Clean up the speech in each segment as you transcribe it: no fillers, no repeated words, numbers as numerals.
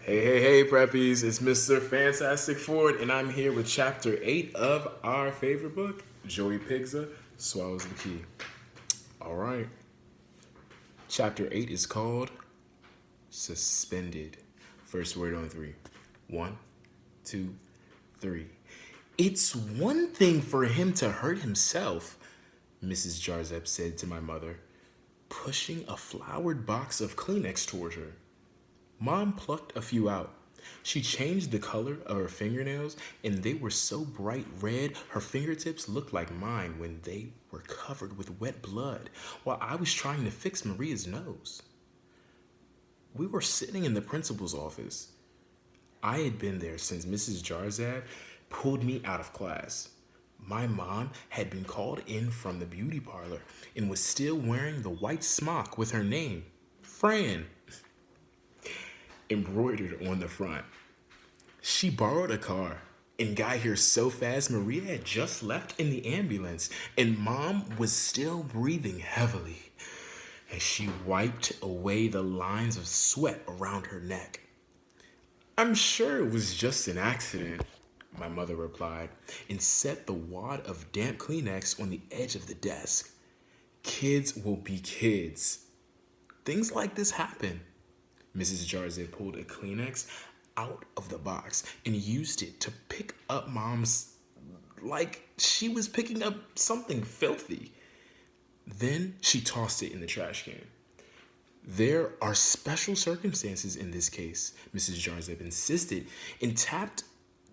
Hey, preppies, it's Mr. Fantastic Ford, and I'm here with chapter 8 of our favorite book, Joey Pigza Swallows the Key. All right. Chapter 8 is called Suspended. First word on three. 1, 2, 3. It's one thing for him to hurt himself, Mrs. Jarzeb said to my mother, pushing a flowered box of Kleenex toward her. Mom plucked a few out. She changed the color of her fingernails, and they were so bright red her fingertips looked like mine when they were covered with wet blood while I was trying to fix Maria's nose. We were sitting in the principal's office. I had been there since Mrs. Jarzab pulled me out of class. My mom had been called in from the beauty parlor and was still wearing the white smock with her name, Fran, embroidered on the front. She borrowed a car and got here so fast Maria had just left in the ambulance and Mom was still breathing heavily as she wiped away the lines of sweat around her neck. I'm sure it was just an accident, my mother replied, and set the wad of damp Kleenex on the edge of the desk. Kids will be kids. Things like this happen. Mrs. Jarzeh pulled a Kleenex out of the box and used it to pick up Mom's like she was picking up something filthy. Then she tossed it in the trash can. There are special circumstances in this case, Mrs. Jarzeb insisted, and tapped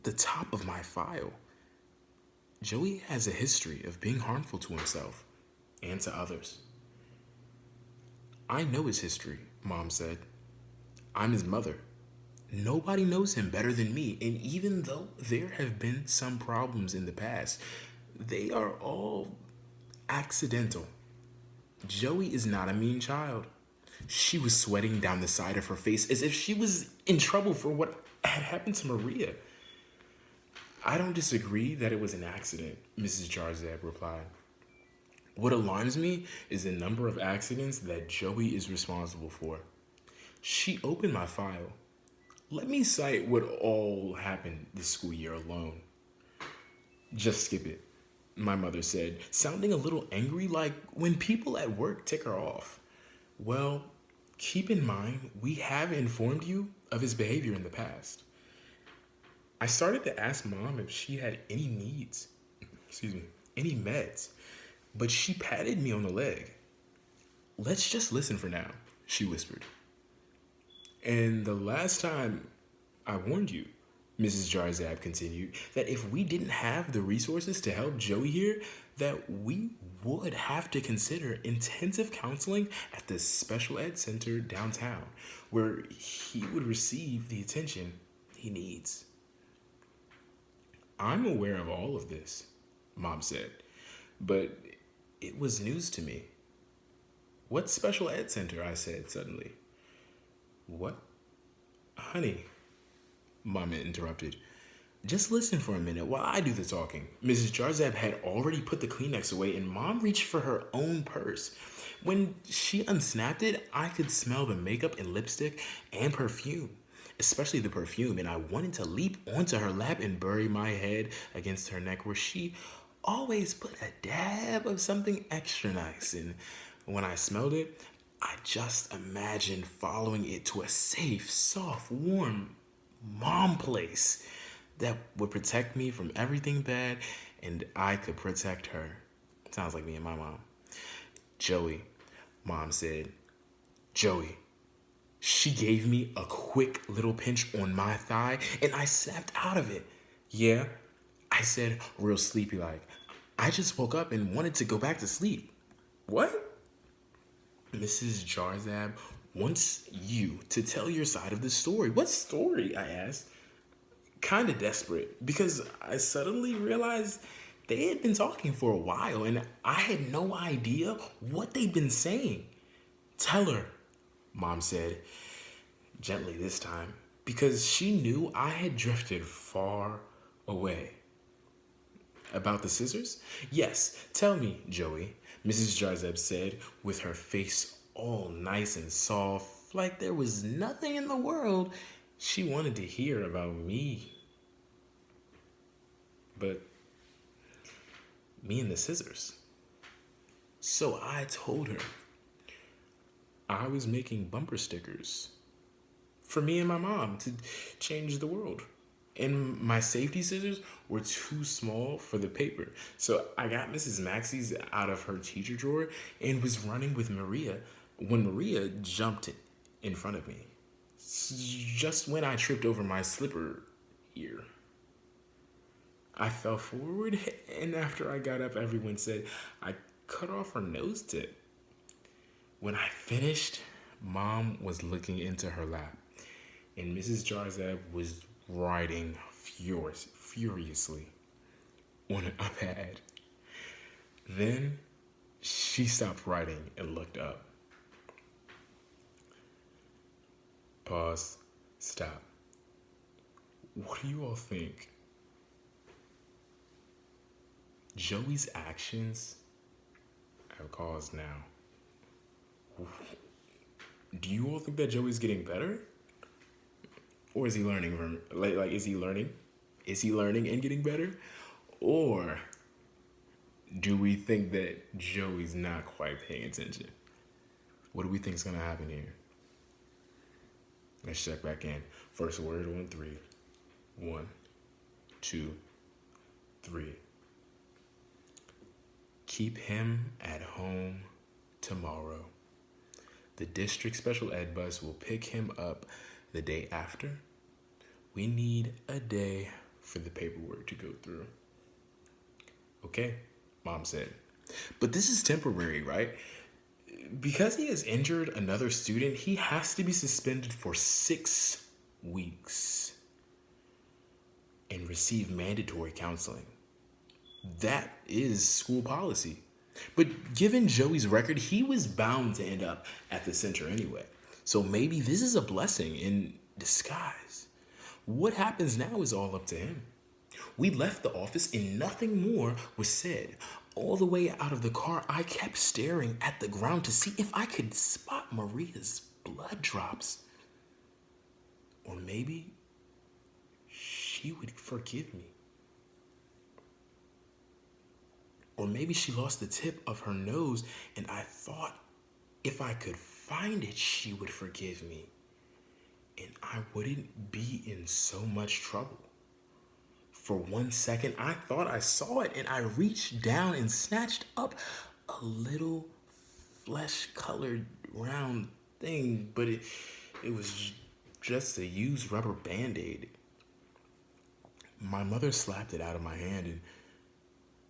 the top of my file. Joey has a history of being harmful to himself and to others. I know his history, Mom said. I'm his mother. Nobody knows him better than me, and even though there have been some problems in the past, they are all accidental. Joey is not a mean child. She was sweating down the side of her face as if she was in trouble for what had happened to Maria. I don't disagree that it was an accident, Mrs. Jarzab replied. What alarms me is the number of accidents that Joey is responsible for. She opened my file. Let me cite what all happened this school year alone. Just skip it, my mother said, sounding a little angry like when people at work tick her off. Well, keep in mind, we have informed you of his behavior in the past. I started to ask Mom if she had any needs, any meds, but she patted me on the leg. Let's just listen for now, she whispered. And the last time I warned you, Mrs. Jarzab continued, that if we didn't have the resources to help Joey here, that we would have to consider intensive counseling at the special ed center downtown, where he would receive the attention he needs. I'm aware of all of this, Mom said, but it was news to me. What special ed center? I said suddenly. What? Honey, Mom interrupted. Just listen for a minute while I do the talking. Mrs. Jarzab had already put the Kleenex away and Mom reached for her own purse. When she unsnapped it, I could smell the makeup and lipstick and perfume, especially the perfume, and I wanted to leap onto her lap and bury my head against her neck where she always put a dab of something extra nice. And when I smelled it, I just imagined following it to a safe, soft, warm mom place that would protect me from everything bad and I could protect her. Sounds like me and my mom. Joey, Mom said. Joey. She gave me a quick little pinch on my thigh and I snapped out of it. Yeah, I said real sleepy like. I just woke up and wanted to go back to sleep. What? Mrs. Jarzab wants you to tell your side of the story. What story? I asked. Kind of desperate because I suddenly realized they had been talking for a while and I had no idea what they'd been saying. Tell her, Mom said, gently this time, because she knew I had drifted far away. About the scissors? Yes, tell me, Joey, Mrs. Jarzeb said with her face all nice and soft, like there was nothing in the world She wanted to hear about me, but me and the scissors. So I told her I was making bumper stickers for me and my mom to change the world. And my safety scissors were too small for the paper. So I got Mrs. Maxey's out of her teacher drawer and was running with Maria when Maria jumped in front of me. Just when I tripped over my slipper ear. I fell forward, and after I got up, everyone said I cut off her nose tip. When I finished, Mom was looking into her lap, and Mrs. Jarzeb was writing furiously on an iPad. Then she stopped writing and looked up. Pause. Stop. What do you all think? Joey's actions have caused now. Do you all think that Joey's getting better? Or is he learning from like is he learning? Is he learning and getting better? Or do we think that Joey's not quite paying attention? What do we think is gonna happen here? Let's check back in. First word on three. 1, 2, 3. Keep him at home tomorrow. The district special ed bus will pick him up the day after. We need a day for the paperwork to go through. Okay, Mom said. But this is temporary, right? Because he has injured another student, he has to be suspended for 6 weeks and receive mandatory counseling. That is school policy. But given Joey's record, he was bound to end up at the center anyway. So maybe this is a blessing in disguise. What happens now is all up to him. We left the office and nothing more was said. All the way out of the car, I kept staring at the ground to see if I could spot Maria's blood drops. Or maybe she would forgive me. Or maybe she lost the tip of her nose and I thought if I could find it, she would forgive me. And I wouldn't be in so much trouble. For 1 second, I thought I saw it and I reached down and snatched up a little flesh-colored round thing, but it was just a used rubber Band-Aid. My mother slapped it out of my hand, and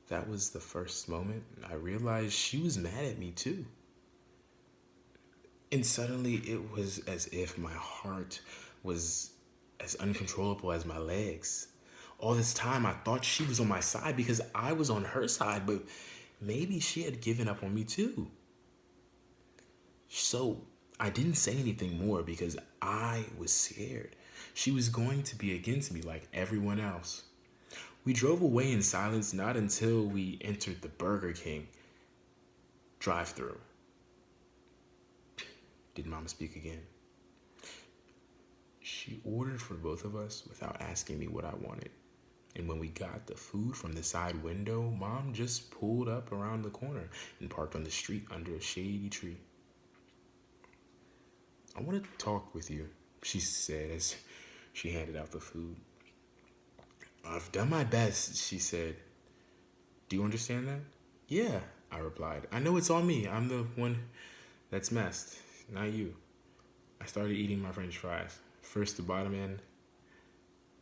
that was the first moment I realized she was mad at me too. And suddenly it was as if my heart was as uncontrollable as my legs. All this time I thought she was on my side because I was on her side, but maybe she had given up on me too. So I didn't say anything more because I was scared. She was going to be against me like everyone else. We drove away in silence, not until we entered the Burger King drive-thru. Did Mom speak again? She ordered for both of us without asking me what I wanted. And when we got the food from the side window, Mom just pulled up around the corner and parked on the street under a shady tree. I want to talk with you, she said as she handed out the food. I've done my best, she said. Do you understand that? Yeah, I replied. I know it's all me. I'm the one that's messed, not you. I started eating my French fries. First the bottom end,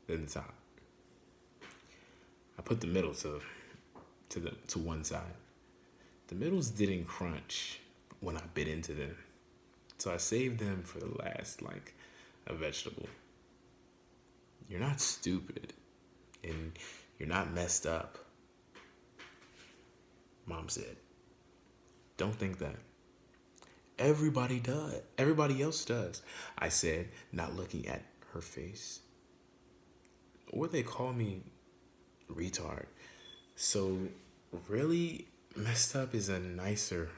then the top. I put the middle to one side. The middles didn't crunch when I bit into them, so I saved them for the last, like a vegetable. You're not stupid, and you're not messed up, Mom said. Don't think that. Everybody does. Everybody else does, I said, not looking at her face. Or they call me retard. So really, messed up is a nicer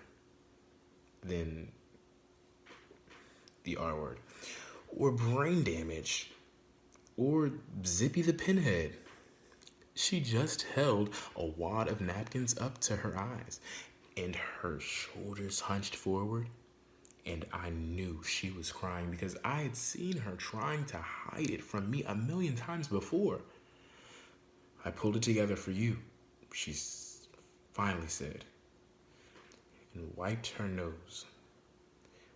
than the R word. or brain damage, or Zippy the Pinhead. She just held a wad of napkins up to her eyes, and her shoulders hunched forward. And I knew she was crying because I had seen her trying to hide it from me a million times before. I pulled it together for you, she finally said, and wiped her nose.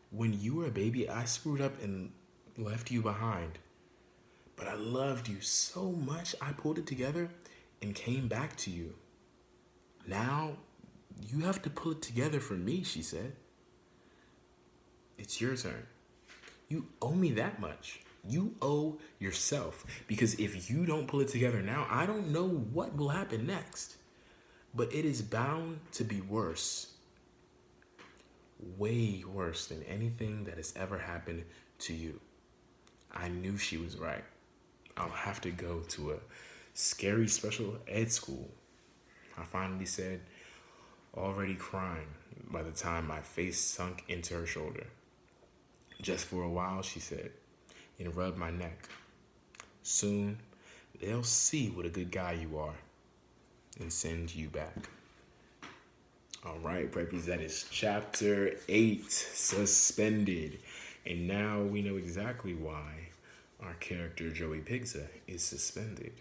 When you were a baby, I screwed up and left you behind. But I loved you so much, I pulled it together and came back to you. Now, you have to pull it together for me, she said. It's your turn. You owe me that much. You owe yourself. Because if you don't pull it together now, I don't know what will happen next. But it is bound to be worse. Way worse than anything that has ever happened to you. I knew she was right. I'll have to go to a scary special ed school. I finally said, already crying by the time my face sunk into her shoulder. Just for a while, she said, and rubbed my neck. Soon, they'll see what a good guy you are and send you back. All right, preppies, that is chapter 8, Suspended. And now we know exactly why our character, Joey Pigza, is suspended.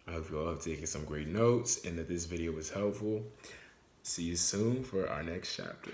I hope you all have taken some great notes and that this video was helpful. See you soon for our next chapter.